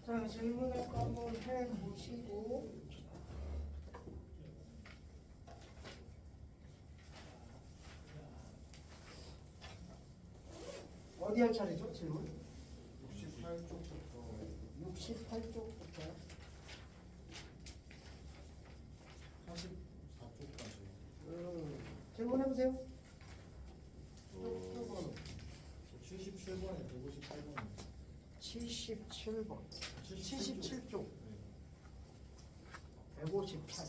자, 질문할 거 한번 해보시고. 어디 할 차례죠, 질문? 68쪽부터 68쪽부터. 44쪽까지. 질문해보세요. 저 77번에 158번. 77번. 77쪽. 158.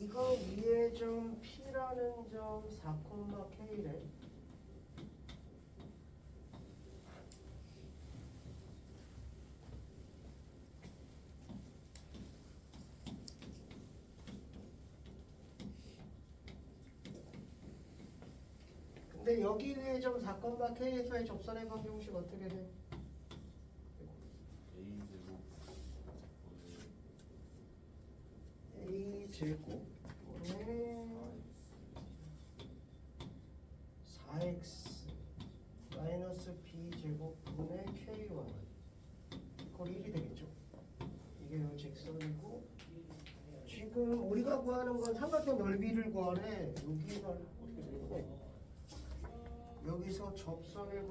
이거 위에 점 P라는 점 4,K래. 근데 여기 위에 점 4,K에서의 접선의 방정식 어떻게 돼? A제곱분의 4x 마이너스 B제곱분의 K1 이걸 1이 되겠죠? 이게 요 직선이고 지금 우리가 구하는 건 삼각형 넓이를 구하래. 여기가 어떻게 되냐? 여기서 접선의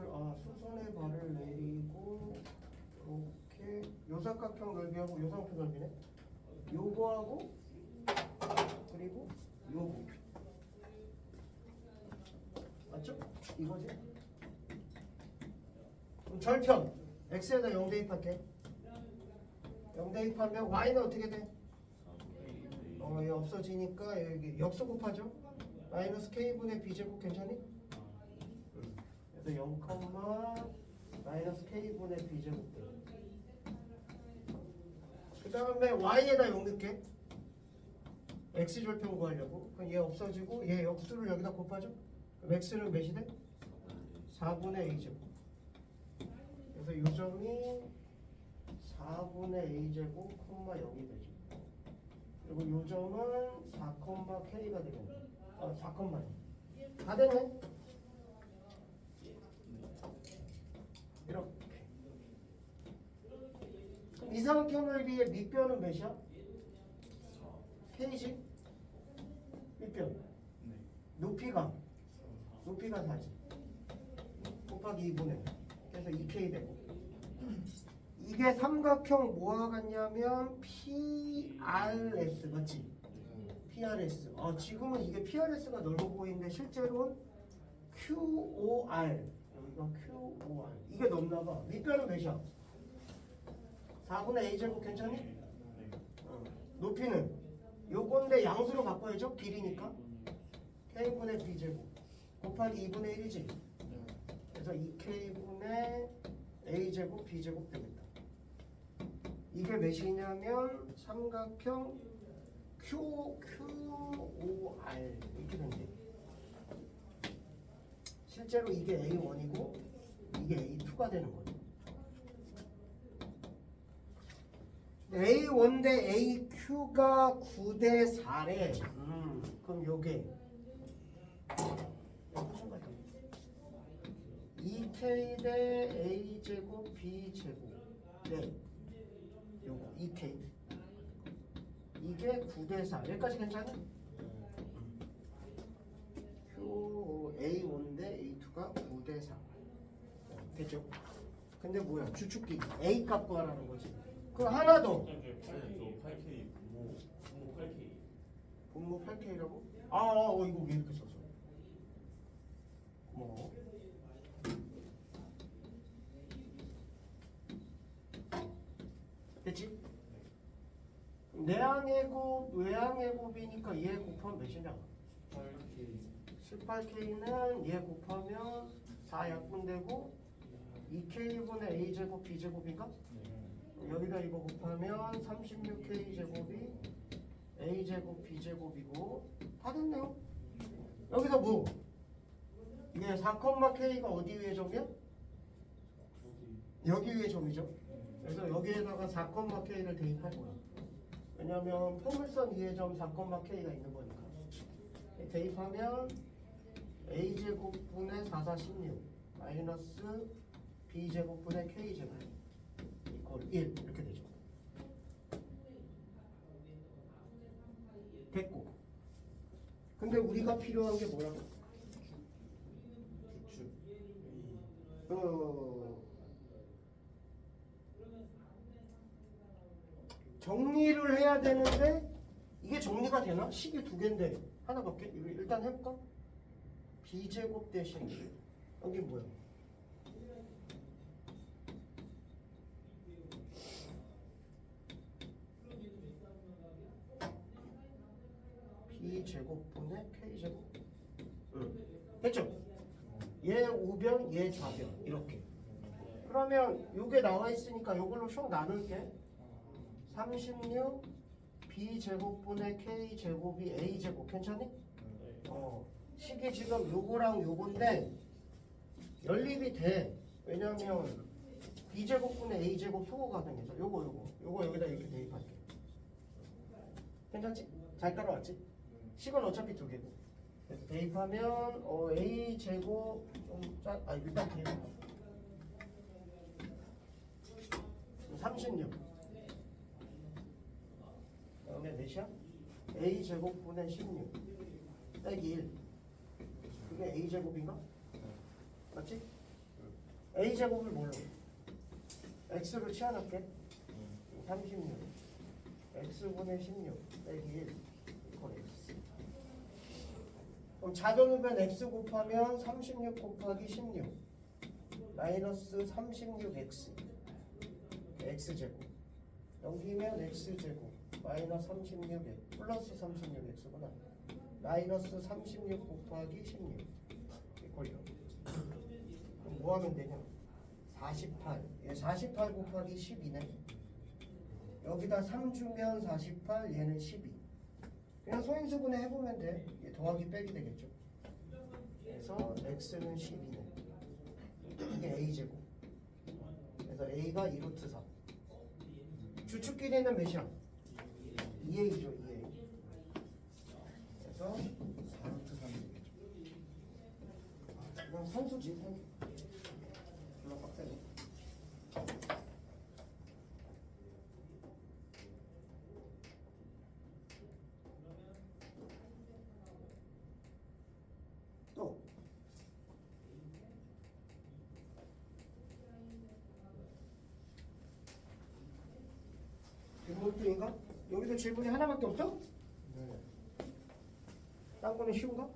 수선의 발을 내리고 이렇게 요 삼각형 넓이하고 요 삼각형 넓이네. 요거하고 그리고 요거 맞죠? 이거지? 그럼 절편 x에다 0 대입할게. 0 대입하면 y는 어떻게 돼? 얘 없어지니까 여기 역수 곱하죠? 마이너스 k분의 b제곱 괜찮니? 그래서 0, 마이너스 k분의 b제곱. 그 다음에 y에다 0 넣게. x절편 구하려고. 그럼 얘 없어지고 얘 역수를 여기다 곱하죠? 그럼 x는 몇이 돼? 4분의 a제곱. 그래서 이 점이 4분의 a제곱, 0이 되죠. 그리고 이 점은 4,k가 되겠네. 4,0. 다 되네. 이렇게. 그럼 이삼각형 넓이의 밑변은 몇이야? K지? 밑변. 높이가 4지. 곱하기 2분의. 그래서 2K 되고. 이게 삼각형 뭐와 같냐면 PRS 맞지? PRS. 지금은 이게 PRS가 넓어 보이는데 실제로는 QOR. 여기가 QOR. 이게 넓나봐. 밑변은 몇이야? 4분의 A제곱 괜찮니? 높이는 요건데 양수로 바꿔야죠. 길이니까. K분의 B제곱 곱하기 2분의 1이지. 그래서 2K분의 A제곱 B제곱 되겠다. 이게 몇이냐면 삼각형 QOR 이렇게 된대. 실제로 이게 A1이고 이게 A2가 되는 거죠. A1 대 AQ가 9대 4래. 그럼 요게 무슨 거야? 2K 대 A제곱 B제곱 네 요거 2K 이게 9대 4 여기까지 괜찮아? A1 대 A2가 9대 4 됐죠? 근데 뭐야 주축기 A 값 구하라는 거지. 그럼 하나 더. 8K 분모 8K. 분모 8K라고? 이거 왜 이렇게 썼어? 고마워. 됐지? 내항의 곱, 외항의 곱이니까 얘 곱하면 몇이냐? 18K는 얘 곱하면 4약분되고 2K분의 A제곱 B제곱인가? 여기다 이거 곱하면 36K제곱이 A제곱 B제곱이고 다 됐네요. 여기서 뭐? 이게 4,K가 어디 위에 점이야? 여기 위에 점이죠. 그래서 여기에다가 4, K를 대입할 거야. 왜냐면 포물선 위에 점 4, K가 있는 거니까. 대입하면 A제곱분의 4, 4, 16 마이너스 B제곱분의 K제곱 이퀄 1 이렇게 되죠. 됐고. 근데 우리가 필요한 게 뭐라고? 주축 정리를 해야 되는데 이게 정리가 되나? 식이 두 개인데 하나밖에? 이거 일단 해볼까? B제곱 대신 여기 뭐야? B제곱분의 K제곱. 됐죠? 얘 우변, 얘 좌변 이렇게. 그러면 요게 나와 있으니까 요걸로 쭉 나눌게. 36 B제곱분의 K제곱이 A제곱 괜찮니? 식이 지금 요거랑 요건데 연립이 돼. 왜냐면 B제곱분의 A제곱 소호가등해서 요거 여기다 이렇게 대입할게. 괜찮지? 잘 따라왔지? 식은 어차피 두 개고. 그래서 대입하면 A제곱 일단 대입해. 36 그다음에 몇이야? A제곱분의 16 빼기 1 그게 A제곱인가? 맞지? A제곱을 뭘로? X로 치환할게. 36 X분의 16 빼기 1 이퀄 X. 그럼 좌변우변 X 곱하면 36 곱하기 16 마이너스 36X X제곱 넘기면 X제곱 마이너스 36X 플러스 36X구나. 마이너스 36 곱하기 16 이퀄 0. 그럼 뭐 하면 되냐? 48 48 곱하기 12네. 여기다 3 주면 48 얘는 12. 그냥 소인수분해 해보면 돼. 얘 더하기 빼기 되겠죠. 그래서 X는 12네. 이게 A제곱. 그래서 A가 2루트 4. 주축끼리는 몇이야? 2A죠 2A. 그래서 4루트 3 되겠죠. 그냥 선수지 선수. 졸라 빡세네. 또 뒷목표인가? 여기서 질문이 하나밖에 없어? 네. 딴 거는 쉬운가?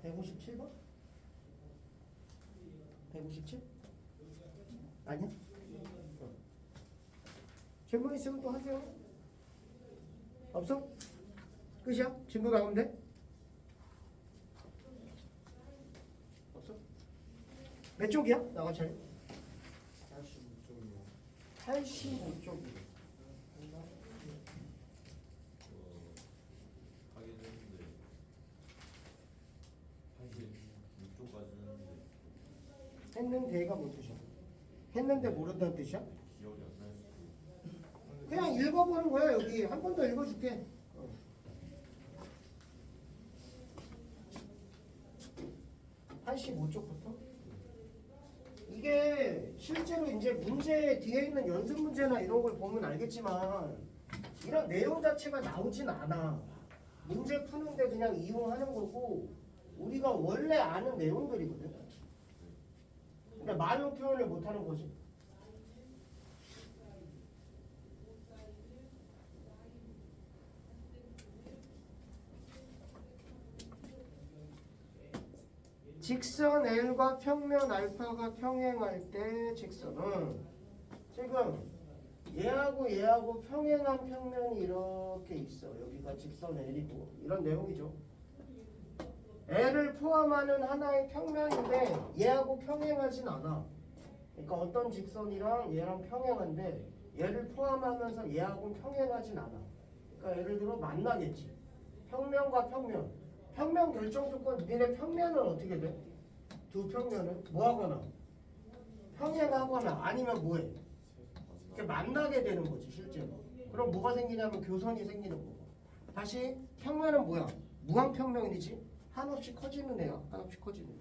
네. 157번? 157? 아니야? 질문 있으면 또 하세요. 없어? 끝이야? 질문 나오면 돼? 없어? 몇 쪽이야? 나와 차례. 85쪽이요 85쪽이. 하긴 했는데 86쪽까지 했는데 했는데가 뭔 뜻이야? 했는데 모른다는 뜻이야? 기억이 안 날 수도 그냥 읽어보는 거야. 여기 한 번 더 읽어줄게. 85쪽부터 이게 실제로 이제 문제 뒤에 있는 연습 문제나 이런 걸 보면 알겠지만 이런 내용 자체가 나오진 않아. 문제 푸는데 그냥 이용하는 거고 우리가 원래 아는 내용들이거든. 근데 말로 표현을 못하는 거지. 직선 L과 평면 알파가 평행할 때 직선은 지금 얘하고 평행한 평면이 이렇게 있어. 여기가 직선 L이고 이런 내용이죠. L을 포함하는 하나의 평면인데 얘하고 평행하진 않아. 그러니까 어떤 직선이랑 얘랑 평행한데 얘를 포함하면서 얘하고는 평행하진 않아. 그러니까 예를 들어 만나겠지. 평면과 평면. 평면 결정 조건 니네 평면은 어떻게 돼? 두 평면은 뭐하거나 평행하거나 아니면 뭐해? 이렇게 만나게 되는 거지 실제로. 그럼 뭐가 생기냐면 교선이 생기는 거고. 다시 평면은 뭐야? 무한평면이지. 한없이 커지는 애야. 한없이 커지는 애.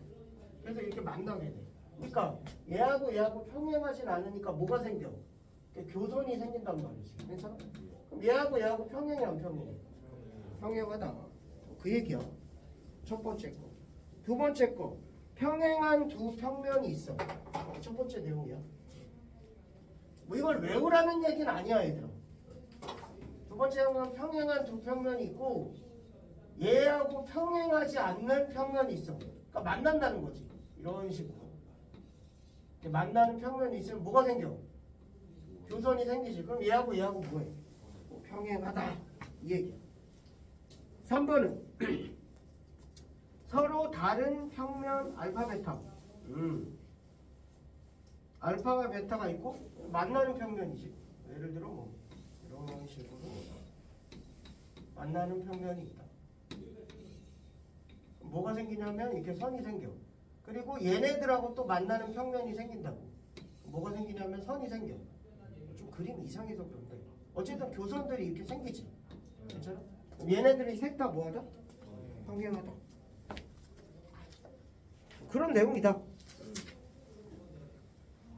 그래서 이렇게 만나게 돼. 그러니까 얘하고 평행하진 않으니까 뭐가 생겨? 이렇게 교선이 생긴단 말이지. 괜찮아? 그럼 얘하고 평행이 안 평행해? 평행하다. 그 얘기야. 첫 번째 거. 두 번째 거. 평행한 두 평면이 있어. 첫 번째 내용이야. 뭐 이걸 외우라는 얘기는 아니야 얘들아. 두 번째 내용은 평행한 두 평면이 있고 얘하고 평행하지 않는 평면이 있어. 그러니까 만난다는 거지. 이런 식으로. 만나는 평면이 있으면 뭐가 생겨? 교선이 생기지. 그럼 얘하고 뭐해? 뭐 평행하다. 이 얘기야. 3번은 서로 다른 평면 알파 베타. 알파와 베타가 있고 만나는 평면이지. 예를 들어 뭐 이런 식으로 만나는 평면이 있다. 뭐가 생기냐면 이렇게 선이 생겨. 그리고 얘네들하고 또 만나는 평면이 생긴다고. 뭐가 생기냐면 선이 생겨. 좀 그림이 이상해서 그런데 어쨌든 교선들이 이렇게 생기지. 괜찮아? 얘네들이 셋 다 뭐하다? 평행하다. 그런 내용이다.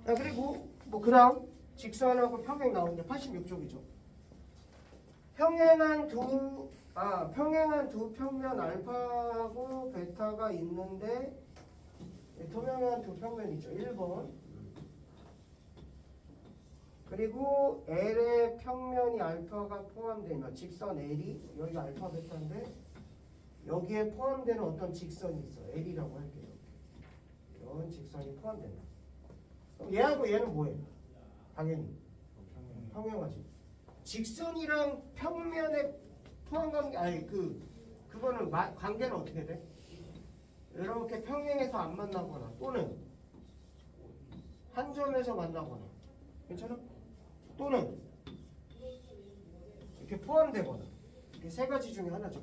자, 그리고 뭐 그다음 직선하고 평행 나오는데 86쪽이죠. 평행한 두 평면 알파하고 베타가 있는데 평행한 두 평면이죠. 1번. 그리고 L의 평면이 알파가 포함되면 직선 L이 여기가 알파 베타인데 여기에 포함되는 어떤 직선이 있어. L이라고 할게요. 이런 직선이 포함된다. 그럼 얘하고 얘는 뭐해? 당연히 평행하지. 직선이랑 평면의 포함관계 그거는 관계는 어떻게 돼? 이렇게 평행해서 안 만나거나 또는 한 점에서 만나거나 괜찮아? 또는 이렇게 포함되거나 이렇게 세 가지 중에 하나죠.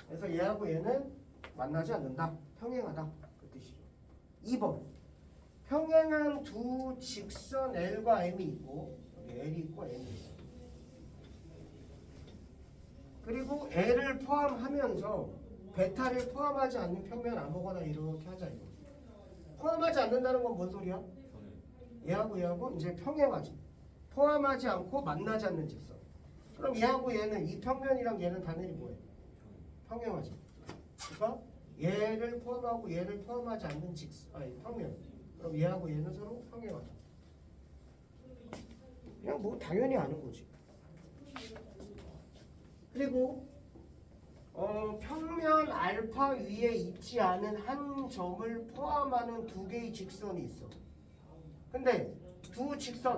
그래서 얘하고 얘는 만나지 않는다. 평행하다. 그 뜻이죠. 2번 평행한 두 직선 L과 M이 있고 여기 L이 있고 M이 있어. 그리고 L을 포함하면서 베타를 포함하지 않는 평면 아무거나 이렇게 하자 이거. 포함하지 않는다는 건 뭔 소리야? 얘하고 이제 평행하지. 포함하지 않고 만나지 않는 직선. 그럼 얘하고 얘는 이 평면이랑 얘는 당연히 뭐해? 평행하지. 그러니까 얘를 포함하고 얘를 포함하지 않는 평면. 그럼 얘하고 얘는 서로 평행하다. 그냥 뭐 당연히 아는 거지. 그리고 평면 알파 위에 있지 않은 한 점을 포함하는 두 개의 직선이 있어. 근데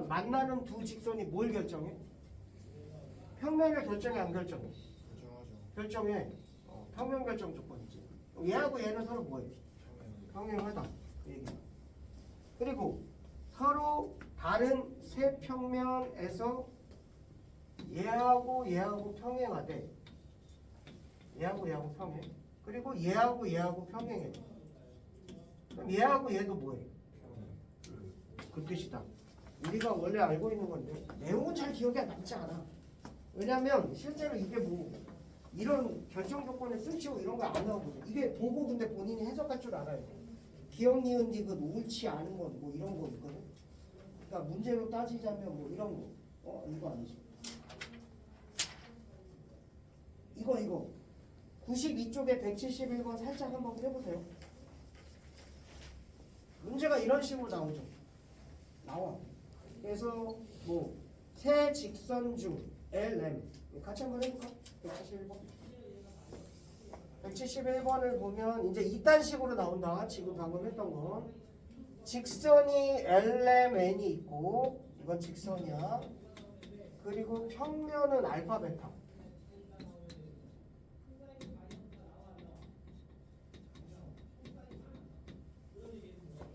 만나는 두 직선이 뭘 결정해? 평면을 결정해 안 결정해? 결정해. 평면 결정 조건이지. 얘하고 얘는 서로 뭐해? 평행하다. 그 얘기야. 그리고 서로 다른 세 평면에서 얘하고 평행하되 얘하고 평행. 그리고 얘하고 평행해. 그럼 얘하고 얘도 뭐해? 그 뜻이다. 우리가 원래 알고 있는 건데 내용은 잘 기억이 남지 않아. 왜냐면 실제로 이게 뭐 이런 결정 조건에 쓰시고 이런 거 안 나오거든. 이게 보고 근데 본인이 해석할 줄 알아야 돼. 기억 니은 디귿 옳지 않은 건 뭐 이런 거 있거든. 그러니까 문제로 따지자면 뭐 이런 거. 이거 아니지. 이거 92쪽에 171번 살짝 한번 해보세요. 문제가 이런 식으로 나오죠. 나와. 그래서 뭐 세 직선 중 LM 같이 한번 해볼까? 171번. 171번을 보면 이제 이딴 식으로 나온다. 지금 방금 했던 건 직선이 LMN이 있고 이건 직선이야. 그리고 평면은 알파 베타.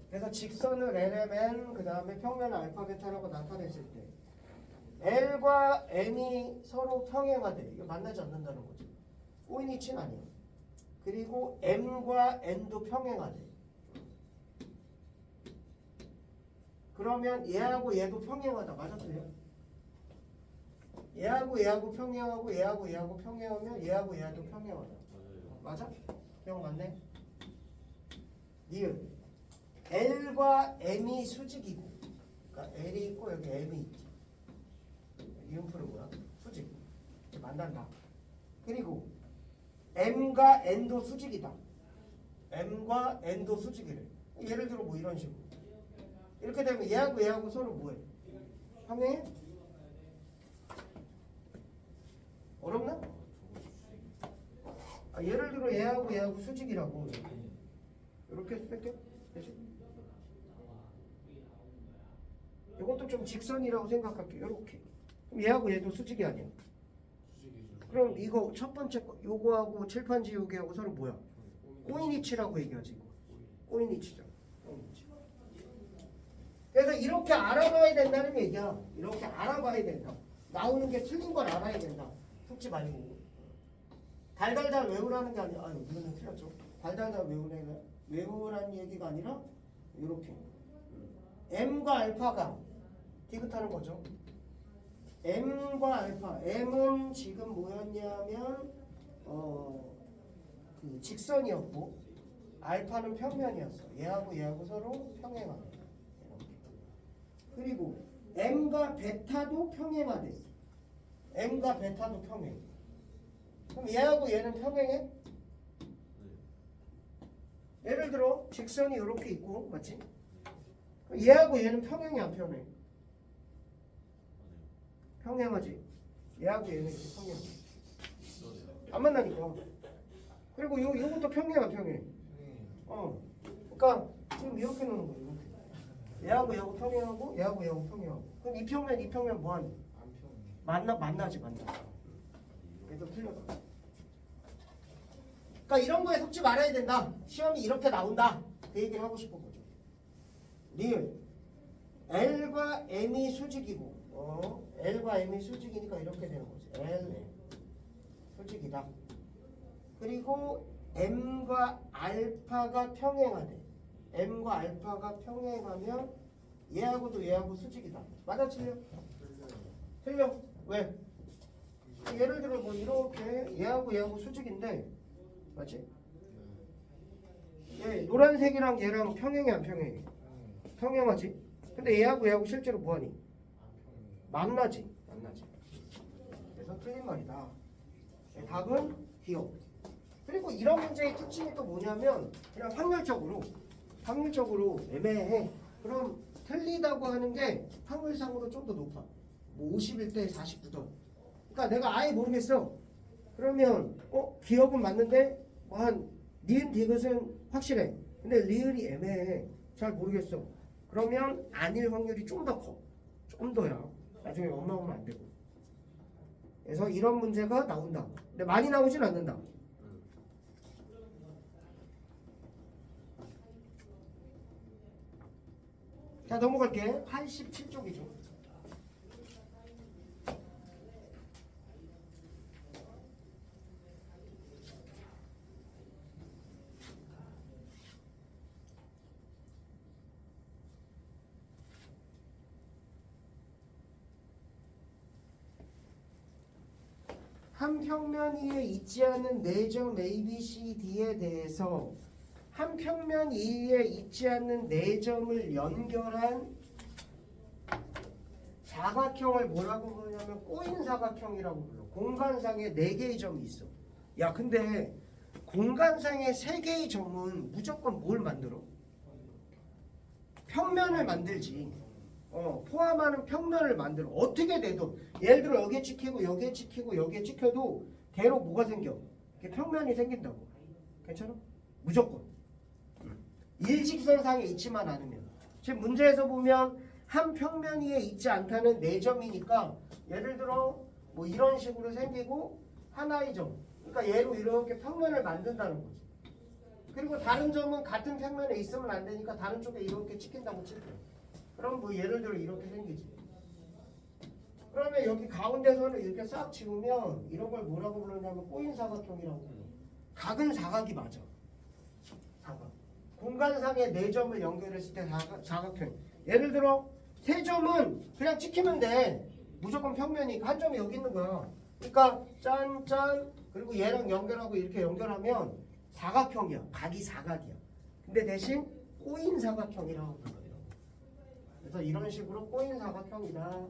그래서 직선을 LMN 그 다음에 평면 알파 베타라고 나타냈을 때 L과 M이 서로 평행하되 이거 만나지 않는다는 거죠. 꼬인 위치는 아니야. 그리고 m과 n도 평행하대. 그러면 얘하고 얘도 평행하다. 맞았어요? 얘하고 얘하고 평행하고 얘하고 얘하고 평행하면 얘하고 얘도 평행하다. 맞아요. 맞아? 기억 맞네? 니은 L과 M이 수직이고, 그러니까 L이 있고 여기 M이 있지. 이음표는 뭐야? 수직. 이렇게 만난다. 그리고 M과 N도 수직이다. M과 N도 수직이래. 예를 들어 뭐 이런 식으로. 이렇게 되면 얘하고 얘하고 서로 뭐해? 평행해? 어렵나? 예를 들어 얘하고 얘하고 수직이라고. 이렇게 쓸게. 되지? 이것도 좀 직선이라고 생각할게. 이렇게. 그럼 얘하고 얘도 수직이 아니야. 그럼 이거 첫 번째 거, 요거하고 칠판지 요기하고 서로 뭐야? 꼬인위치라고 얘기하지. 이거. 꼬인위치잖아. 꼬인위치. 그래서 이렇게 알아봐야 된다는 얘기야. 이렇게 알아봐야 된다. 나오는 게 틀린 걸 알아야 된다. 속지 말고. 달달달 외우라는 게 아니라, 아유, 이거는 틀렸죠. 달달달 외우라는 얘기가 아니라, 이렇게. M과 알파가 디귿하는 거죠. M과 알파. M은 지금 뭐였냐면, 그 직선이었고, 알파는 평면이었어. 얘하고 얘하고 서로 평행하대. 이렇게. 그리고 M과 베타도 평행하대. M과 베타도 평행. 그럼 얘하고 얘는 평행해? 예를 들어 직선이 이렇게 있고, 맞지? 얘하고 얘는 평행이 안 평행? 평행하지. 얘하고 얘는 이렇게 평행. 안 만나니까. 그리고 요것도 평행 안 평행? 그러니까 지금 이렇게 놓는 거예요. 이렇게. 얘하고 얘하고 평행하고 얘하고 얘하고 평행하고. 그럼 이 평면 뭐하니? 만나지. 그래서 틀렸다. 그러니까 이런 거에 속지 말아야 된다. 시험이 이렇게 나온다. 그 얘기를 하고 싶은 거죠. 리을 L과 M이 수직이고, L과 M이 수직이니까 이렇게 되는 거지. L, M. 수직이다. 그리고 M과 알파가 평행하대. M과 알파가 평행하면 얘하고도 얘하고 수직이다. 맞아, 틀려? 틀려. 왜? 예를 들어 뭐 이렇게 얘하고 수직인데, 맞지? 예, 노란색이랑 얘랑 평행이 안 평행해? 평행하지? 근데 얘하고 실제로 뭐하니? 만나지. 그래서 틀린 말이다. 네, 답은 기억. 그리고 이런 문제의 특징이 또 뭐냐면 그냥 확률적으로 애매해. 그럼 틀리다고 하는 게 확률상으로 좀 더 높아. 뭐 51대 49도. 그러니까 내가 아예 모르겠어. 그러면 기억은 맞는데 뭐 한 니은 디귿은 확실해. 근데 리을이 애매해. 잘 모르겠어. 그러면 아닐 확률이 좀 더 커. 좀 더야. 나중에 엄마 오면 안 되고. 그래서 이런 문제가 나온다. 근데 많이 나오진 않는다. 자, 넘어갈게. 87쪽이죠. 한 평면 위에 있지 않은 네 점 A, B, C, D에 대해서 한 평면 위에 있지 않는 네 점을 연결한 사각형을 뭐라고 부르냐면 꼬인 사각형이라고 불러. 공간상에 네 개의 점이 있어. 야, 근데 공간상에 세 개의 점은 무조건 뭘 만들어? 평면을 만들지. 포함하는 평면을 만들어. 어떻게 돼도 예를 들어 여기에 찍히고 여기에 찍히고 여기에 찍혀도 대로 뭐가 생겨? 이렇게 평면이 생긴다고. 괜찮아? 무조건. 일직선상에 있지만 않으면. 지금 문제에서 보면 한 평면 위에 있지 않다는 네 점이니까 예를 들어 뭐 이런 식으로 생기고 하나의 점. 그러니까 얘로 이렇게 평면을 만든다는 거지. 그리고 다른 점은 같은 평면에 있으면 안 되니까 다른 쪽에 이렇게 찍힌다고 칠게. 그럼 뭐 예를 들어 이렇게 생기지. 그러면 여기 가운데서는 이렇게 싹 지우면 이런 걸 뭐라고 부르냐면 꼬인 사각형이라고 불러. 각은 사각이 맞아. 사각. 공간상의 네 점을 연결했을 때 사각형. 예를 들어 세 점은 그냥 찍히면 돼. 무조건 평면이 한 점이 여기 있는 거야. 그러니까 짠짠 그리고 얘랑 연결하고 이렇게 연결하면 사각형이야. 각이 사각이야. 근데 대신 꼬인 사각형이라고 불러요. 그래서 이런 식으로 꼬인 사각형이다.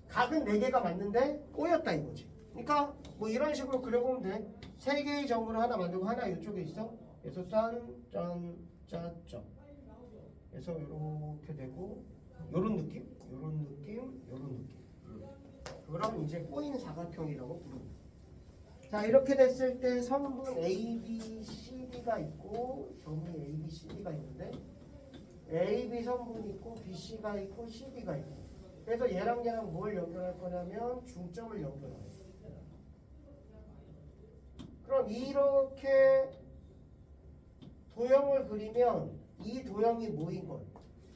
각은 4개가 맞는데 꼬였다 이거지. 그러니까 뭐 이런 식으로 그려보면 돼. 3개의 점으로 하나 만들고 하나 이쪽에 있어. 그래서 짠짠짠짠. 그래서 이렇게 되고 요런 느낌, 요런 느낌, 요런 느낌. 그럼 이제 꼬인 사각형이라고 부릅니다. 자 이렇게 됐을 때 선분 A, B, C, D가 있고 점이 A, B, C, D가 있는데 A, B 선분이 있고 B, C가 있고 C, D가 있고 그래서 얘랑 얘랑 뭘 연결할 거냐면 중점을 연결해요. 그럼 이렇게 도형을 그리면 이 도형이 뭐인 걸?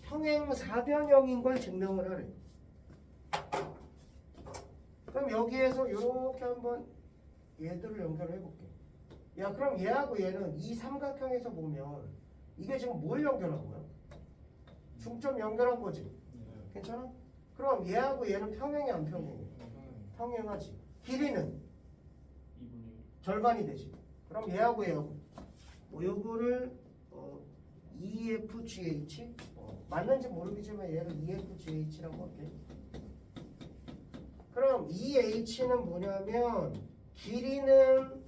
평행사변형인 걸 증명을 하래. 그럼 여기에서 이렇게 한번 얘들을 연결해 볼게. 야 그럼 얘하고 얘는 이 삼각형에서 보면 이게 지금 뭘 연결한 거야? 중점 연결한 거지. 괜찮아? 그럼 얘하고 얘는 평행이 안 평행해? 평행하지. 길이는 절반이 되지. 그럼 얘하고 얘하고 뭐 요거를 EFGH 맞는지 모르겠지만 얘를 EFGH라고 할게. 그럼 EH는 뭐냐면 길이는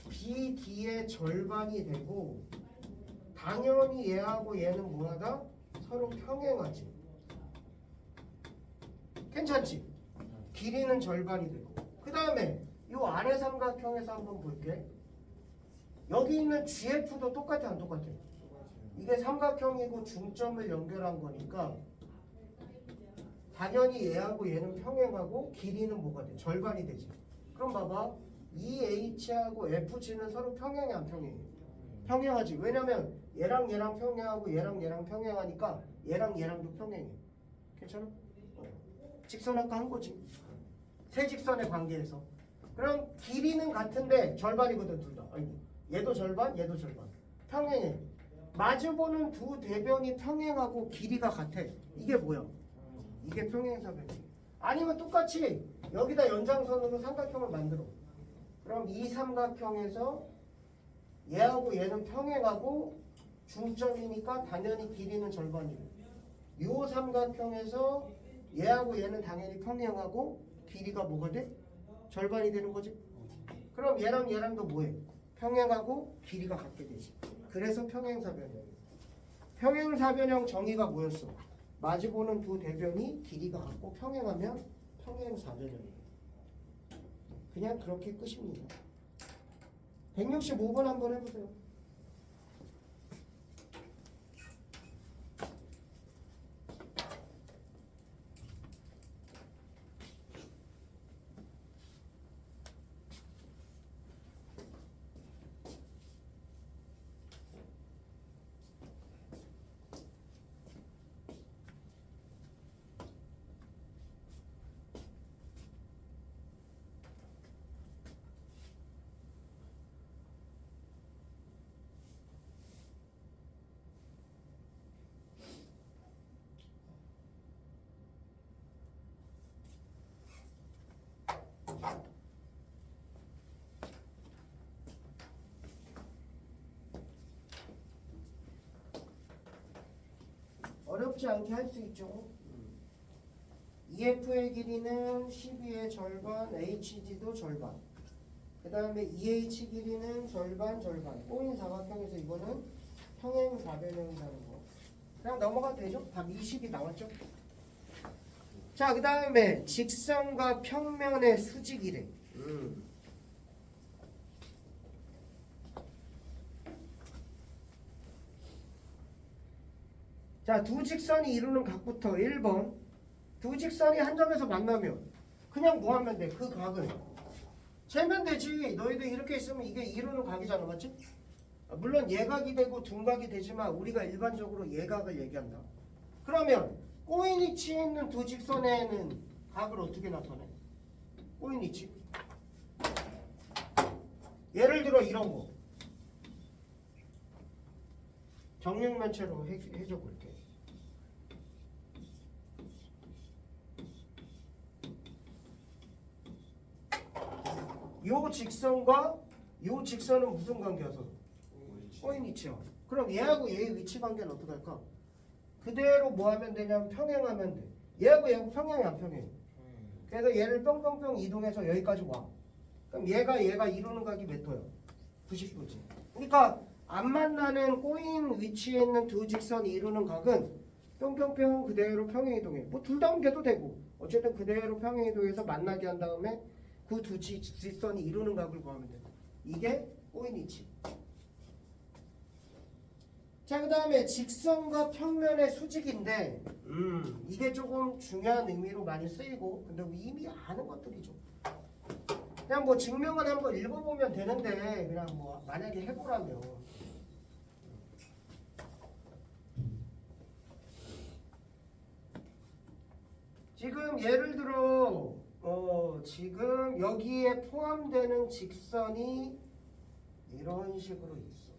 BD의 절반이 되고 당연히 얘하고 얘는 뭐하다? 서로 평행하지. 괜찮지? 길이는 절반이 되고 그 다음에 이 아래 삼각형에서 한번 볼게. 여기 있는 GF도 똑같아 안 똑같아? 이게 삼각형이고 중점을 연결한 거니까 당연히 얘하고 얘는 평행하고 길이는 뭐가 돼? 절반이 되지. 그럼 봐봐. EH하고 FG는 서로 평행해 안 평행해? 평행하지. 왜냐면 얘랑 얘랑 평행하고 얘랑 얘랑 평행하니까 얘랑 얘랑도 평행해. 괜찮아? 직선 아까 한 거지. 세 직선의 관계에서. 그럼 길이는 같은데 절반이거든 둘 다. 아이고. 얘도 절반, 얘도 절반. 평행해. 마주보는 두 대변이 평행하고 길이가 같아. 이게 뭐야? 이게 평행사변이야. 아니면 똑같이 여기다 연장선으로 삼각형을 만들어. 그럼 이 삼각형에서 얘하고 얘는 평행하고 중점이니까 당연히 길이는 절반이고 이 삼각형에서 얘하고 얘는 당연히 평행하고 길이가 뭐가 돼? 절반이 되는 거지. 그럼 얘랑 얘랑도 뭐해? 평행하고 길이가 같게 되지. 그래서 평행사변형. 평행사변형 정의가 뭐였어? 마주보는 두 대변이 길이가 같고 평행하면 평행사변형이에요. 그냥 그렇게 끝입니다. 165번 한번 해보세요. 어렵지 않게 할 수 있죠. EF의 길이는 12의 절반, HG도 절반. 그 다음에 EH 길이는 절반, 절반. 꼬인 사각형에서 이거는 평행사변형이라는 거. 그냥 넘어가도 되죠? 답 20이 나왔죠? 자, 그 다음에 직선과 평면의 수직이래. 자, 두 직선이 이루는 각부터 1번 두 직선이 한 점에서 만나면 그냥 뭐 하면 돼? 그 각을 재면 되지. 너희들 이렇게 있으면 이게 이루는 각이잖아. 맞지? 물론 예각이 되고 둔각이 되지만 우리가 일반적으로 예각을 얘기한다. 그러면 꼬인 위치에 있는 두 직선에는 각을 어떻게 나타내? 꼬인 위치. 예를 들어 이런 거. 정육면체로 해줘 볼게. 요 직선과 요 직선은 무슨 관계여서? 꼬인 위치야. 그럼 얘하고 얘의 위치 관계는 어떻게 할까? 그대로 뭐 하면 되냐면 평행하면 돼. 얘하고 평행이 안 평행. 그래서 얘를 뿅뿅뿅 이동해서 여기까지 와. 그럼 얘가 이루는 각이 몇 도야? 90도지. 그러니까 안 만나는 꼬인 위치에 있는 두 직선이 이루는 각은 뿅뿅뿅 그대로 평행 이동해. 뭐 둘 다 옮겨도 되고 어쨌든 그대로 평행 이동해서 만나게 한 다음에 그 두 직선이 이루는 각을 구하면 돼. 이게 꼬인 위치. 자, 그 다음에 직선과 평면의 수직인데 이게 조금 중요한 의미로 많이 쓰이고 근데 이미 아는 것들이죠. 그냥 뭐 증명은 한번 읽어보면 되는데 그냥 뭐 만약에 해보라면 지금 예를 들어 지금 여기에 포함되는 직선이 이런 식으로 있어.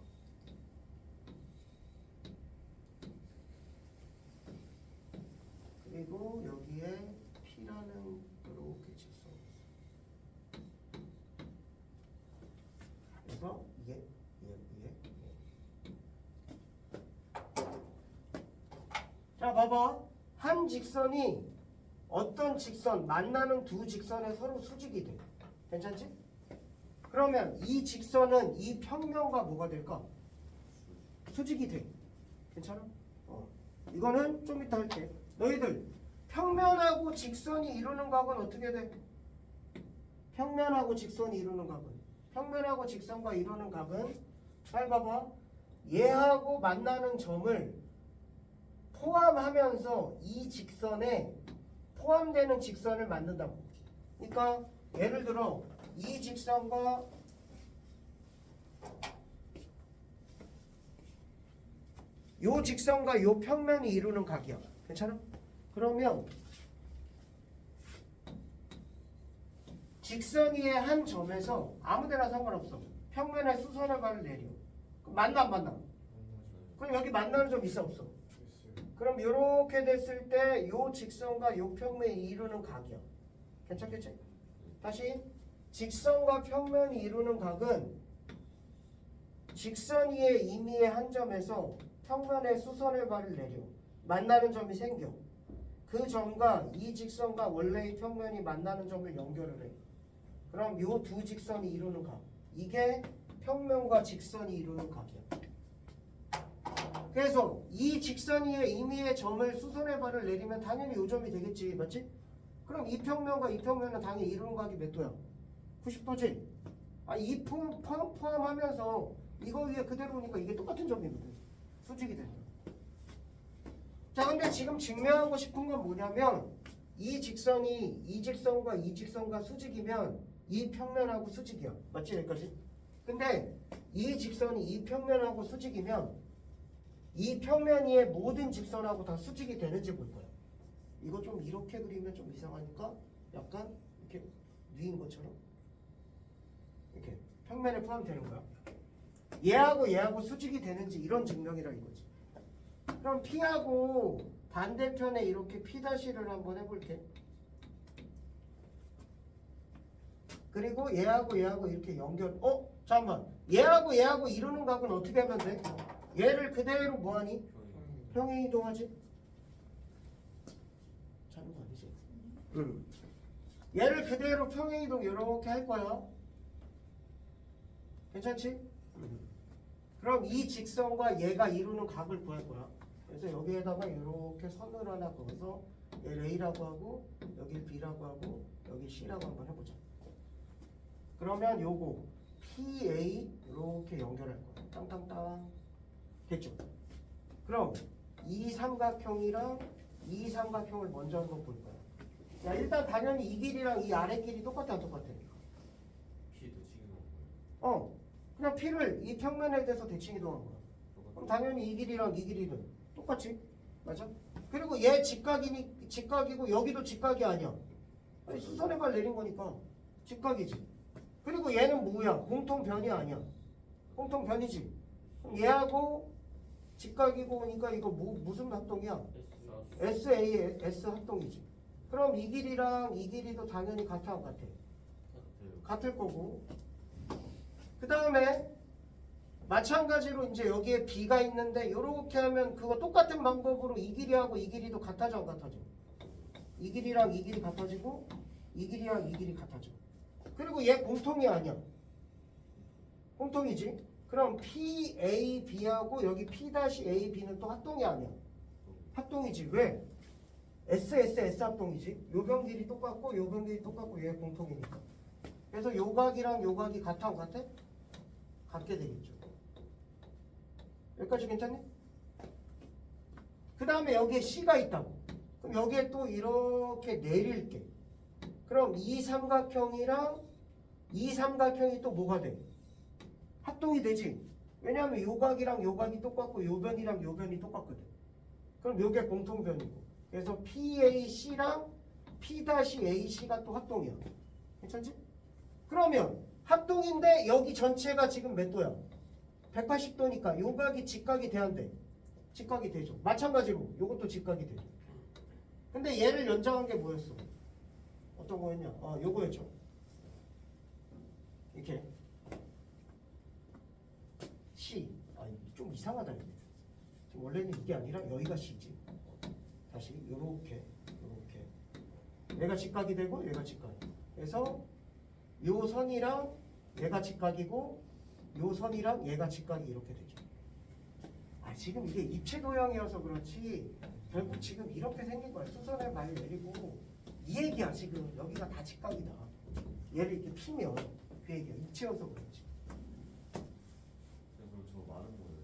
그리고 여기에 P라는 이렇게 직선이 있어. 그래서 이게 자 봐봐. 한 직선이 어떤 직선 만나는 두 직선에 서로 수직이 돼. 괜찮지? 그러면 이 직선은 이 평면과 뭐가 될까? 수직이 돼. 괜찮아? 이거는 좀 이따 할게. 너희들 평면하고 직선이 이루는 각은 어떻게 돼? 평면하고 직선이 이루는 각은 평면하고 직선과 이루는 각은 잘 봐봐. 얘하고 만나는 점을 포함하면서 이 직선에 포함되는 직선을 만든다고. 그러니까 예를 들어 이 직선과 요 직선과 요 평면이 이루는 각이야. 괜찮아? 그러면 직선 위의 한 점에서 아무데나 상관없어. 평면에 수선의 발을 내려. 그럼 만나 안 만나? 그럼 여기 만나는 점 있어 없어? 그럼 이렇게 됐을 때 요 직선과 요 평면이 이루는 각이야. 괜찮겠지? 다시 직선과 평면이 이루는 각은 직선 위의 임의의 한 점에서 평면에 수선의 발을 내려 만나는 점이 생겨. 그 점과 이 직선과 원래의 평면이 만나는 점을 연결을 해. 그럼 요 두 직선이 이루는 각. 이게 평면과 직선이 이루는 각이야. 그래서 이 직선 위에 임의의 점을 수선의 발을 내리면 당연히 요 점이 되겠지. 맞지? 그럼 이 평면과 이 평면은 당연히 이루는 각이 몇 도야? 90도지? 이 포함하면서 이거 위에 그대로 오니까 이게 똑같은 점이거든. 수직이 된다. 자, 근데 지금 증명하고 싶은 건 뭐냐면 이 직선이 이 직선과 이 직선과 수직이면 이 평면하고 수직이야. 맞지? 여기까지? 근데 이 직선이 이 평면하고 수직이면 이 평면 위의 모든 직선하고 다 수직이 되는지 볼 거야. 이거 좀 이렇게 그리면 좀 이상하니까 약간 이렇게 뉘인 것처럼 이렇게 평면에 포함되는 거야. 얘하고 수직이 되는지 이런 증명이라 이거지. 그럼 P하고 반대편에 이렇게 P'를 한번 해볼게. 그리고 얘하고 이렇게 연결. 잠깐만. 얘하고 이루는 각은 어떻게 하면 돼? 얘를 그대로 뭐하니? 평행 이동하지? 자는 거 아니지? 응. 얘를 그대로 평행 이동 이렇게 할 거야. 괜찮지? 그럼 이 직선과 얘가 이루는 각을 구할 거야. 그래서 여기에다가 이렇게 선을 하나 그어서 얘를 A라고 하고 여기 B라고 하고 여기 C라고 한번 해보자. 그러면 요거 PA 이렇게 연결할 거야. 땅땅땅. 됐죠? 그럼 이 삼각형이랑 이 삼각형을 먼저 한번 볼 거야. 야, 일단 당연히 이 길이랑 이 아래 길이 똑같아 안 똑같아? P도 지금 그냥 P를 이 평면에 대해서 대칭 이동한 거야. 그럼 당연히 이 길이랑 이 길이는 똑같지? 맞아? 그리고 얘 직각이고 여기도 직각이 아니야. 수선의 발 내린 거니까 직각이지. 그리고 얘는 뭐야? 공통변이 아니야. 공통변이지. 그럼 얘하고 직각이고 보니까 이거 무슨 합동이야? SA, S 합동이지. 그럼 이 길이랑 이 길이도 당연히 같아 안 같아? 같을 거고. 그 다음에 마찬가지로 이제 여기에 B가 있는데 이렇게 하면 그거 똑같은 방법으로 이 길이하고 이 길이도 같아져 안 같아져? 이 길이랑 이 길이 같아지고 이 길이랑 이 길이 같아져. 그리고 얘 공통이 아니야. 공통이지. 그럼 PAB하고 여기 P-AB는 또 합동이 아니야. 합동이지. 왜? S 합동이지. 요 변 길이 똑같고 요 변 길이 똑같고 얘 공통이니까. 그래서 요 각이랑 요 각이 같아 안 같아? 같게 되겠죠. 여기까지 괜찮니? 그 다음에 여기에 C가 있다고. 그럼 여기에 또 이렇게 내릴게. 그럼 이 삼각형이랑 이 삼각형이 또 뭐가 돼? 합동이 되지. 왜냐하면 요 각이랑 요 각이 똑같고 요 변이랑 요 변이 똑같거든. 그럼 요게 공통변이고. 그래서 PAC랑 P-AC가 또 합동이야. 괜찮지? 그러면 합동인데 여기 전체가 지금 몇 도야? 180도니까 요 각이 직각이 돼야 돼. 직각이 되죠. 마찬가지로 요것도 직각이 되죠. 근데 얘를 연장한 게 뭐였어? 어떤 거였냐? 요거였죠. 이렇게 C. 좀 이상하다 이게. 지금 원래는 이게 아니라 여기가 C지. 다시 요렇게 얘가 직각이 되고 얘가 직각이. 그래서 요 선이랑 얘가 직각이고 요 선이랑 얘가 직각이 이렇게 되죠. 지금 이게 입체 도형이어서 그렇지 결국 지금 이렇게 생긴 거야. 수선을 많이 내리고 이 얘기야. 지금 여기가 다 직각이다. 얘를 이렇게 피면 그 얘기야. 입체여서 그렇지. 그럼 저 많은 거예요.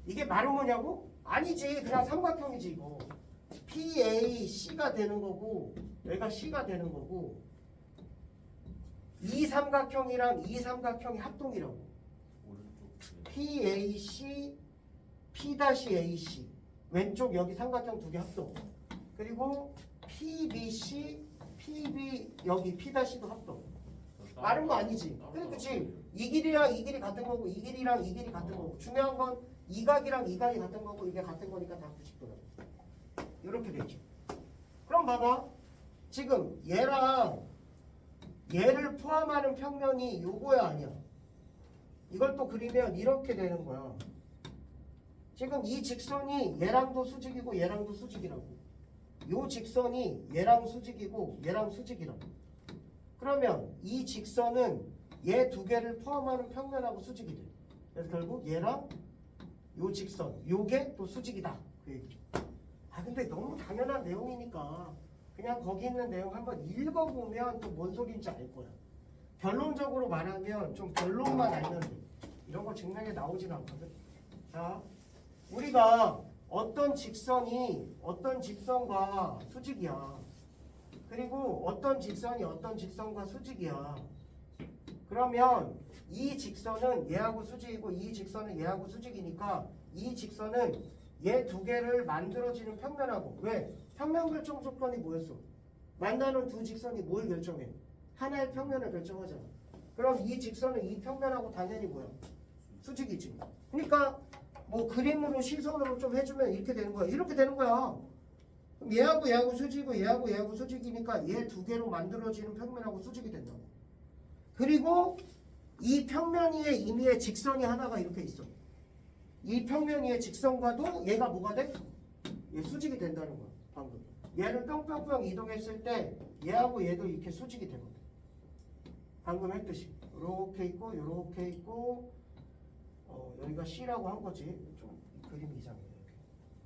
이게 마르모냐고? 아니지. 그냥 삼각형이지 이거. PAC가 되는 거고 얘가 C가 되는 거고 이 삼각형이랑 이 삼각형이 합동이라고. 오른쪽. PAC, P-AC 왼쪽 여기 삼각형 두 개 합동. 그리고 PBC, PB 여기 P-도 합동. 마른 거 아니지. 그치? 이 길이랑 이 길이 같은 거고 이 길이랑 이 길이 같은 거고 중요한 건 이 각이랑 이 각이 같은 거고 이게 같은 거니까 다 90도라고. 이렇게 되죠. 그럼 봐봐. 지금 얘랑 얘를 포함하는 평면이 요거야 아니야? 이걸 또 그리면 이렇게 되는 거야. 지금 이 직선이 얘랑도 수직이고 얘랑도 수직이라고. 요 직선이 얘랑 수직이고 얘랑 수직이라고. 그러면 이 직선은 얘 두 개를 포함하는 평면하고 수직이 돼. 그래서 결국 얘랑 요 직선, 요게 또 수직이다. 그 얘기죠. 근데 너무 당연한 내용이니까 그냥 거기 있는 내용 한번 읽어보면 또 뭔 소리인지 알 거야. 결론적으로 말하면 좀 결론만 알면 돼. 이런 거 증명에 나오진 않거든. 자, 우리가 어떤 직선이 어떤 직선과 수직이야. 그리고 어떤 직선이 어떤 직선과 수직이야. 그러면 이 직선은 얘하고 수직이고 이 직선은 얘하고 수직이니까 이 직선은 얘 두 개를 만들어지는 평면하고. 왜? 평면 결정 조건이 뭐였어? 만나는 두 직선이 뭘 결정해? 하나의 평면을 결정하잖아. 그럼 이 직선은 이 평면하고 당연히 뭐야? 수직이지. 그러니까 뭐 그림으로 시선으로 좀 해주면 이렇게 되는 거야. 이렇게 되는 거야. 그럼 얘하고 수직이고 얘하고 수직이니까 얘 두 개로 만들어지는 평면하고 수직이 된다고. 그리고 이 평면 위에 임의의 직선이 하나가 이렇게 있어. 이 평면 위에 직선과도 얘가 뭐가 돼? 얘 수직이 된다는 거야. 방금 얘를 뿅뿅뿅 이동했을 때 얘하고 얘도 이렇게 수직이 되거든. 방금 했듯이 이렇게 있고 이렇게 있고 여기가 C라고 한 거지. 좀 그림이 이상해.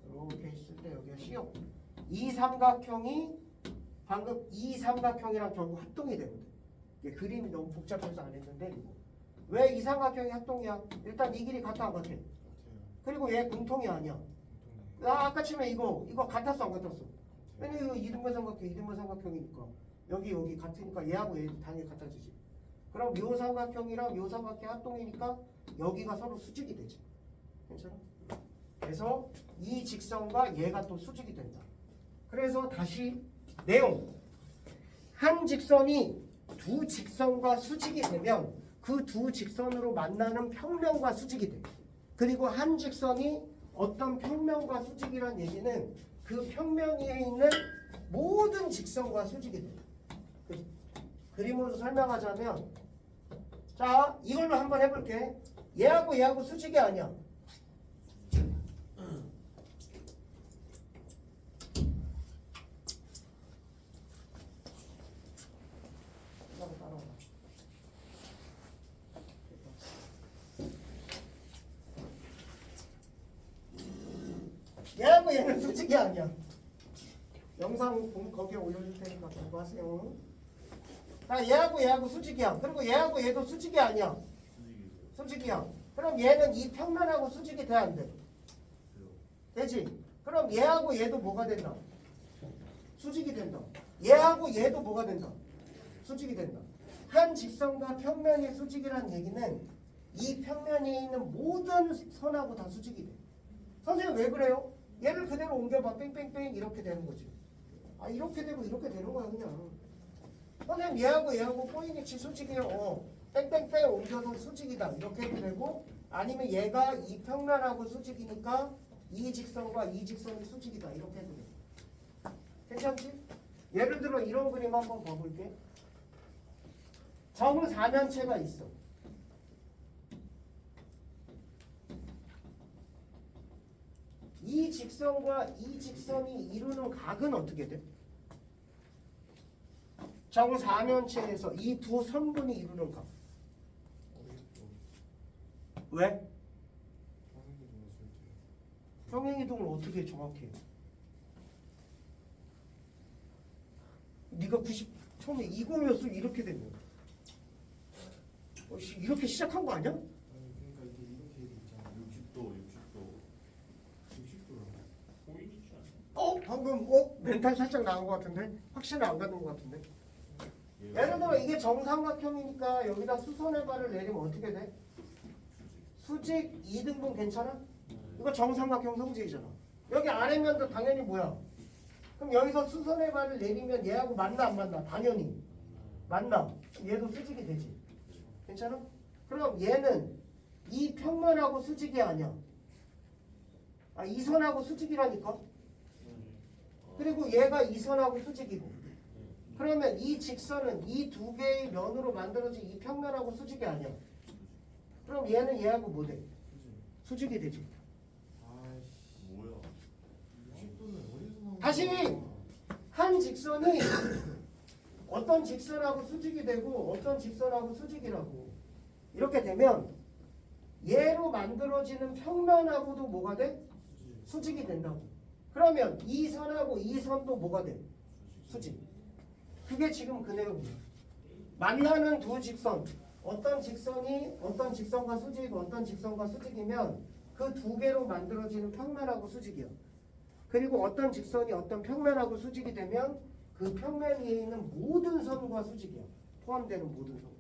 이렇게 있을 때 여기가 C였고 이 삼각형이 방금 이 삼각형이랑 결국 합동이 되거든. 이게 그림이 너무 복잡해서 안 했는데 왜 이 삼각형이 합동이야? 일단 이 길이 같아 안 같아? 그리고 얘 공통이 아니야. 아까 치면 이거 같았어 안 같았어? 왜냐면 이거 이등변 삼각형이니까 여기 같으니까 얘하고 얘 당연히 같아지지. 그럼 요 삼각형이랑 요 삼각형 합동이니까 여기가 서로 수직이 되지. 괜찮아? 그래서 이 직선과 얘가 또 수직이 된다. 그래서 다시 내용. 한 직선이 두 직선과 수직이 되면 그 두 직선으로 만나는 평면과 수직이 돼. 그리고 한 직선이 어떤 평면과 수직이란 얘기는 그 평면 위에 있는 모든 직선과 수직이 돼. 그림으로 설명하자면, 자, 이걸로 한번 해볼게. 얘하고 얘하고 수직이 아니야. 따라와. 얘하고 얘는 수직이 아니야. 영상 거기에 올려줄 테니까 공부하세요. 자, 얘하고 얘하고 수직이야. 그리고 얘하고 얘도 수직이 아니야. 수직이야. 그럼 얘는 이 평면하고 수직이 돼, 안 돼? 되지? 그럼 얘하고 얘도 뭐가 된다? 수직이 된다. 얘하고 얘도 뭐가 된다? 수직이 된다. 한 직선과 평면의 수직이라는 얘기는 이 평면에 있는 모든 선하고 다 수직이 돼. 선생님 왜 그래요? 얘를 그대로 옮겨봐. 뺑뺑뺑 이렇게 되는 거지. 아, 이렇게 되고 이렇게 되는 거야 그냥. 선생님 얘하고 얘하고 꼬인위치 수직이요. 뺑뺑뺑 옮겨도 수직이다. 이렇게 해도 되고, 아니면 얘가 이 평면하고 수직이니까 이 직선과 이 직선이 수직이다. 이렇게 해도 돼. 괜찮지? 예를 들어 이런 그림 한번 봐볼게. 정우 사면체가 있어. 이 직선과 이 직선이 이루는 각은 어떻게 돼? 정우 사면체에서 이 두 선분이 이루는 각. 왜? 평행이동을 어떻게 정확히 해? 네가 처음에 이공이었어 이렇게 된 거야. 이렇게 시작한 거 아니야? 그러니까 이게 이렇게 있잖아. 60도, 60도. 보이지 않아? 방금 멘탈 살짝 나온 것 같은데? 확실히 안 가는 것 같은데? 예를 들어 이게 정삼각형이니까 여기다 수선의 발을 내리면 어떻게 돼? 수직 2등분 괜찮아? 이거 정삼각형 성질이잖아. 여기 아래면도 당연히 뭐야? 그럼 여기서 수선의 발을 내리면 얘하고 만나 안 만나? 당연히 만나. 얘도 수직이 되지. 괜찮아? 그럼 얘는 이 평면하고 수직이 아니야. 이 선하고 수직이라니까. 그리고 얘가 이 선하고 수직이고. 그러면 이 직선은 이 두 개의 면으로 만들어진 이 평면하고 수직이 아니야. 그럼 얘는 얘하고 뭐 돼? 수직이 되지. 뭐야? 60도는 어디서 나온 다시 거야? 한 직선이 어떤 직선하고 수직이 되고 어떤 직선하고 수직이라고. 이렇게 되면 얘로 만들어지는 평면하고도 뭐가 돼? 수직이 된다고. 그러면 이 선하고 이 선도 뭐가 돼? 수직. 그게 지금 그 내용이야. 만나는 두 직선. 어떤 직선이 어떤 직선과 수직이고 어떤 직선과 수직이면 그 두 개로 만들어지는 평면하고 수직이야. 그리고 어떤 직선이 어떤 평면하고 수직이 되면 그 평면 위에 있는 모든 선과 수직이야. 포함되는 모든 선과.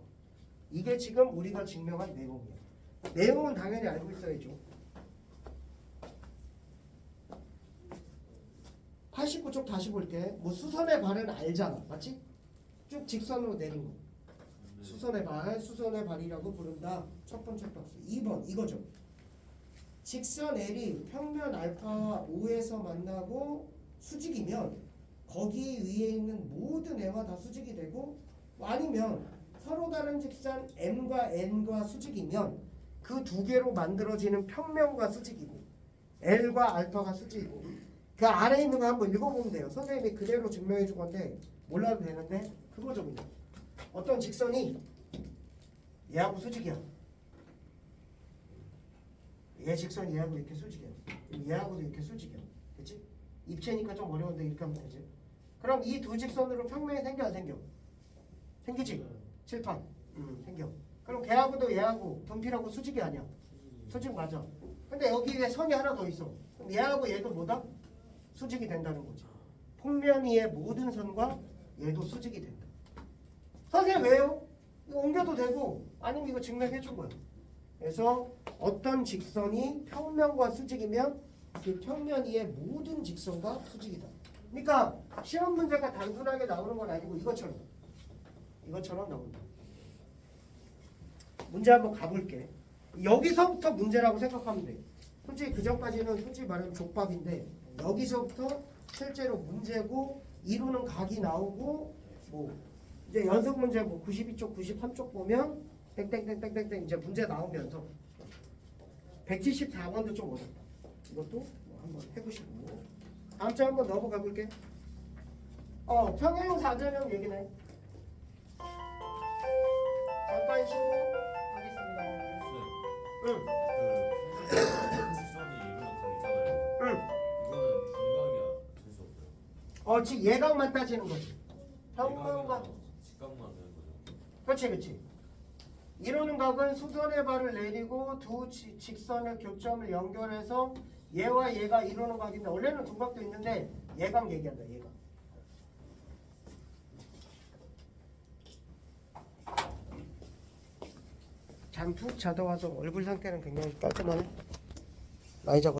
이게 지금 우리가 증명한 내용이야. 내용은 당연히 알고 있어야죠. 89쪽 다시 볼게. 뭐 수선의 발은 알잖아. 맞지? 쭉 직선으로 내린 거. 수선의 발이라고 부른다. 첫 번째 박스. 2번 이거죠. 직선 L이 평면 알파와 O에서 만나고 수직이면 거기 위에 있는 모든 애와 다 수직이 되고, 아니면 서로 다른 직선 M과 N과 수직이면 그 두 개로 만들어지는 평면과 수직이고 L과 알파가 수직이고. 그 아래에 있는 거 한번 읽어보면 돼요. 선생님이 그대로 증명해 줄 건데 몰라도 되는데 그거죠 그냥. 어떤 직선이 얘하고 수직이야. 얘 직선이 얘하고 이렇게 수직이야. 얘하고도 이렇게 수직이야. 그치? 입체니까 좀 어려운데 이렇게 하면 되지. 그럼 이 두 직선으로 평면이 생겨 안 생겨? 생기지? 칠판. 생겨. 그럼 걔하고도 얘하고 분필하고 수직이 아니야. 수직 맞아. 근데 여기에 선이 하나 더 있어. 그럼 얘하고 얘도 뭐다? 수직이 된다는 거지. 평면 위의 모든 선과 얘도 수직이 된다. 선생님 왜요? 이거 옮겨도 되고 아니면 이거 증명해 준 거야. 그래서 어떤 직선이 평면과 수직이면 그 평면 위의 모든 직선과 수직이다. 그러니까 시험 문제가 단순하게 나오는 건 아니고 이것처럼 나온다. 문제 한번 가볼게. 여기서부터 문제라고 생각하면 돼. 솔직히 그 전까지는 솔직히 말하면 족밥인데 여기서부터 실제로 문제고 이루는 각이 나오고 뭐 이제 연속 문제 뭐 92쪽, 93쪽 보면 땡땡땡땡땡땡 이제 문제 나오면서 174번도 좀 어렵다. 이것도 뭐 한번 해보시고 다음 주 한번 넘어가 볼게. 평행형 사전형 얘기네. 잠깐 신고하겠습니다. 응. 그 직선이 이루는 각 있잖아요. 응. 이거는 중각이야 재수 없어요. 지금 예각만 따지는 거지. 평면과 직각만 되는 거죠. 그렇지. 이루는 각은 수선의 발을 내리고 두 직선의 교점을 연결해서 얘와 얘가 이루는 각인데 원래는 두 각도 있는데 예각 얘기한다. 예각. 잠 푹 자다 와서 얼굴 상태는 굉장히 깔끔하네. 많이 자고